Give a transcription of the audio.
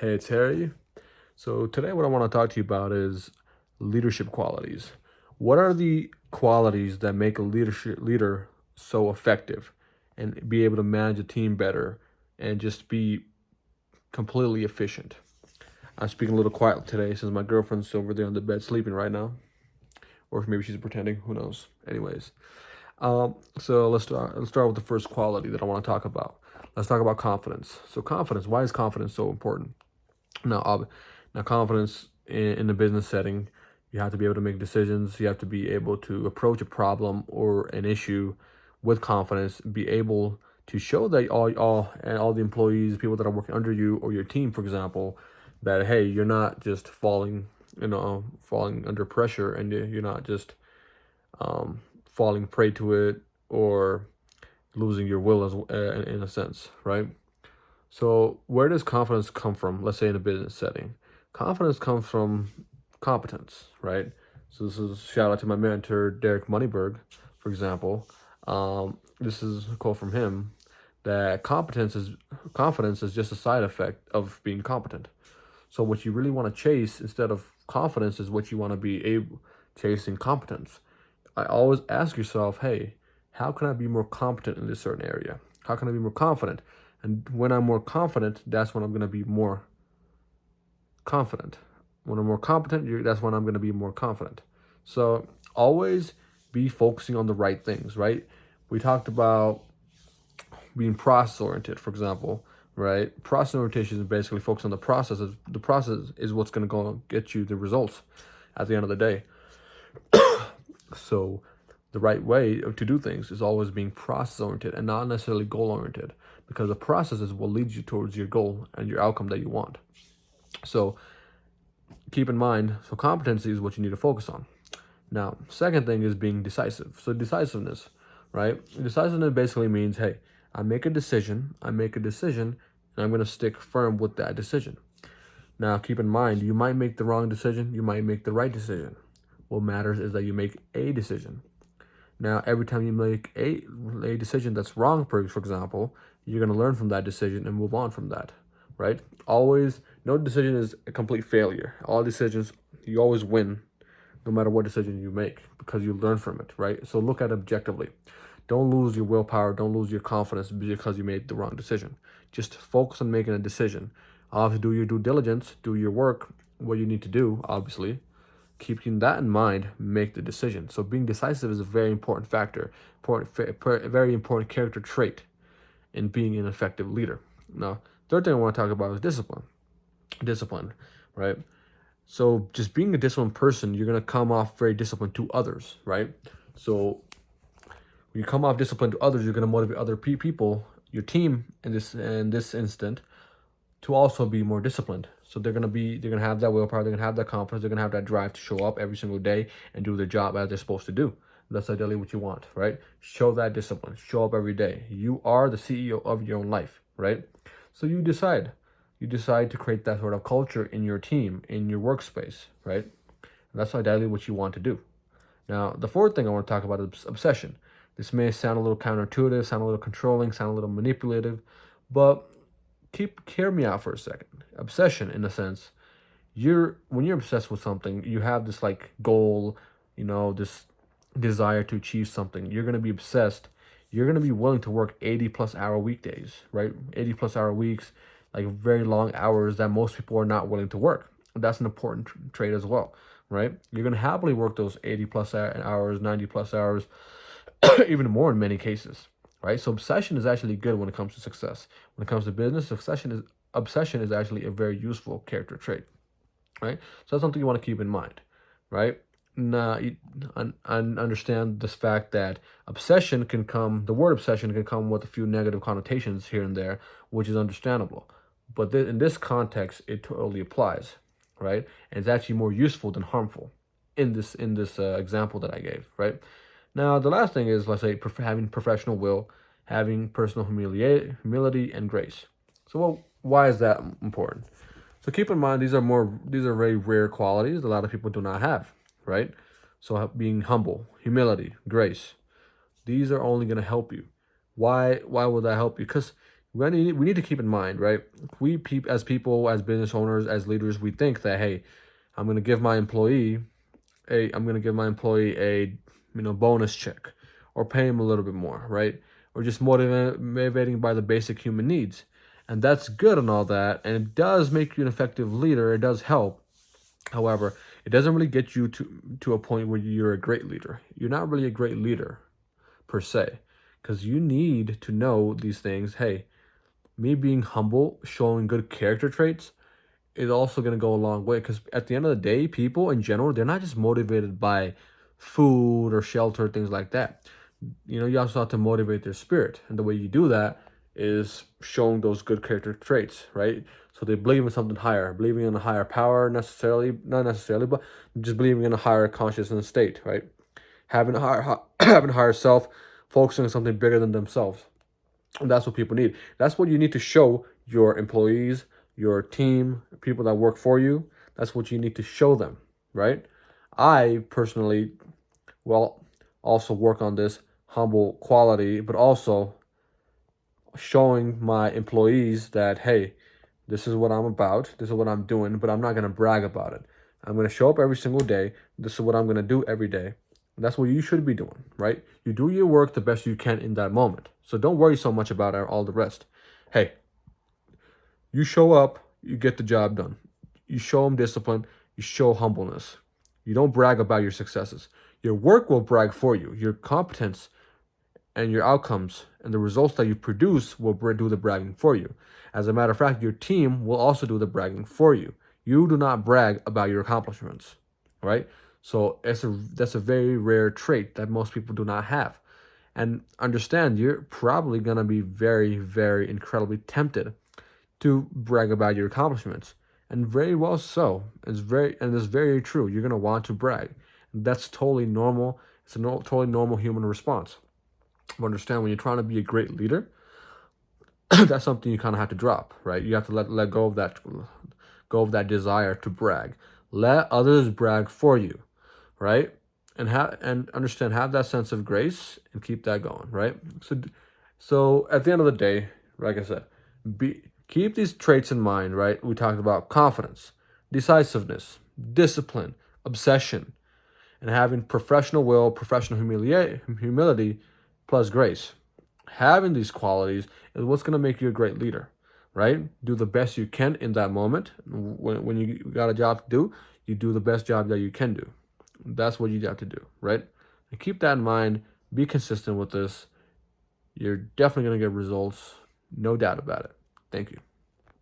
Hey, it's Harry. So today what I want to talk to you about is leadership qualities. What are the qualities that make a leader so effective and be able to manage a team better and just be completely efficient? I'm speaking a little quiet today since my girlfriend's over there on the bed sleeping right now, or maybe she's pretending. Who knows? Anyways, so let's start with the first quality that I want to talk about. Let's talk about confidence. So confidence. Why is confidence so important? Now, now confidence in the business setting, you have to be able to make decisions. You have to be able to approach a problem or an issue with confidence. Be able to show that all the employees, people that are working under you or your team, for example, that hey, you're not just falling under pressure, and you're not just falling prey to it or losing your will as in a sense, right? So, where does confidence come from? Let's say in a business setting, confidence comes from competence, right? So, this is shout out to my mentor, Derek Moneyberg, for example. This is a quote from him that confidence is just a side effect of being competent. So, what you really want to chase instead of confidence is what you want to be able chasing competence. I always ask yourself, hey, how can I be more competent in this certain area? How can I be more confident? And when I'm more confident, that's when I'm going to be more confident. When I'm more competent, that's when I'm going to be more confident. So always be focusing on the right things, right? We talked about being process oriented, for example, right? Process orientation is basically focus on the process. The process is what's going to go and get you the results at the end of the day. So the right way to do things is always being process oriented and not necessarily goal oriented, because the process is what leads you towards your goal and your outcome that you want. So keep in mind, so competency is what you need to focus on. Now, second thing is being decisive. So decisiveness, right? Decisiveness basically means, hey, I make a decision, and I'm going to stick firm with that decision. Now, keep in mind, you might make the wrong decision, you might make the right decision. What matters is that you make a decision. Now, every time you make a decision that's wrong, for example, you're going to learn from that decision and move on from that, right? Always, no decision is a complete failure. All decisions, you always win no matter what decision you make because you learn from it, right? So look at it objectively. Don't lose your willpower. Don't lose your confidence because you made the wrong decision. Just focus on making a decision. Obviously, do your due diligence, do your work, what you need to do, obviously. Keeping that in mind, make the decision. So being decisive is a very important factor, a very important character trait in being an effective leader. Now, third thing I want to talk about is discipline. Discipline, right? So just being a disciplined person, you're gonna come off very disciplined to others, right? So when you come off disciplined to others, you're gonna motivate other people, your team in this instant, to also be more disciplined. So they're gonna have that willpower, they're gonna have that confidence, they're gonna have that drive to show up every single day and do their job as they're supposed to do. That's ideally what you want, right? Show that discipline. Show up every day. You are the CEO of your own life, right? So you decide. You decide to create that sort of culture in your team, in your workspace, right? And that's ideally what you want to do. Now, the fourth thing I want to talk about is obsession. This may sound a little counterintuitive, sound a little controlling, sound a little manipulative, but hear me out for a second. Obsession, in a sense, when you're obsessed with something, you have this like goal, this desire to achieve something. You're gonna be obsessed. You're gonna be willing to work 80+ hour weekdays, right? 80+ hour weeks, like very long hours that most people are not willing to work. That's an important trait as well, right? You're gonna happily work those 80+ hours, 90+ hours, even more in many cases, right? So obsession is actually good when it comes to success. When it comes to business, obsession is actually a very useful character trait, right? So that's something you want to keep in mind, right? Now, I understand this fact that the word obsession can come with a few negative connotations here and there, which is understandable. But in this context, it totally applies, right? And it's actually more useful than harmful in this example that I gave, right? Now, the last thing is, let's say, having professional will, having personal humility and grace. So, why is that important? So keep in mind these are very rare qualities a lot of people do not have, right? So being humble, humility, grace, these are only going to help you. Why will that help you? Because we need to keep in mind, right? As people, as business owners, as leaders, we think that, hey, I'm gonna give my employee a bonus check, or pay him a little bit more, right? Or just motivating by the basic human needs, and that's good and all that, and it does make you an effective leader. It does help. However, it doesn't really get you to a point where you're a great leader. You're not really a great leader per se, because you need to know these things. Hey, me being humble, showing good character traits, is also going to go a long way, because at the end of the day, people in general, they're not just motivated by food or shelter, things like that. You also have to motivate their spirit, and the way you do that is showing those good character traits, right? So they believe in something higher, believing in a higher power, not necessarily, but just believing in a higher consciousness state, right? Having a higher having a higher self, focusing on something bigger than themselves. And that's what people need. That's what you need to show your employees, your team, people that work for you. That's what you need to show them, right? I personally, well, also work on this humble quality, but also showing my employees that, hey, this is what I'm about, this is what I'm doing, but I'm not going to brag about it. I'm going to show up every single day. This is what I'm going to do every day. And that's what you should be doing, right? You do your work the best you can in that moment. So don't worry so much about all the rest. Hey, you show up, you get the job done. You show them discipline, you show humbleness. You don't brag about your successes. Your work will brag for you. Your competence and your outcomes and the results that you produce will do the bragging for you. As a matter of fact, your team will also do the bragging for you. You do not brag about your accomplishments, right? So that's a very rare trait that most people do not have. And understand, you're probably gonna be very, very incredibly tempted to brag about your accomplishments, and very well so. It's very true. You're gonna want to brag. That's totally normal. It's a totally normal human response. But understand, when you're trying to be a great leader, that's something you kind of have to drop, right? You have to let go of that desire to brag. Let others brag for you, right? And understand, have that sense of grace and keep that going, right? So at the end of the day, like I said, keep these traits in mind, right? We talked about confidence, decisiveness, discipline, obsession, and having professional will, professional humility, plus grace. Having these qualities is what's going to make you a great leader, right? Do the best you can in that moment. When you got a job to do, you do the best job that you can do. That's what you got to do, right? And keep that in mind. Be consistent with this. You're definitely going to get results. No doubt about it. Thank you.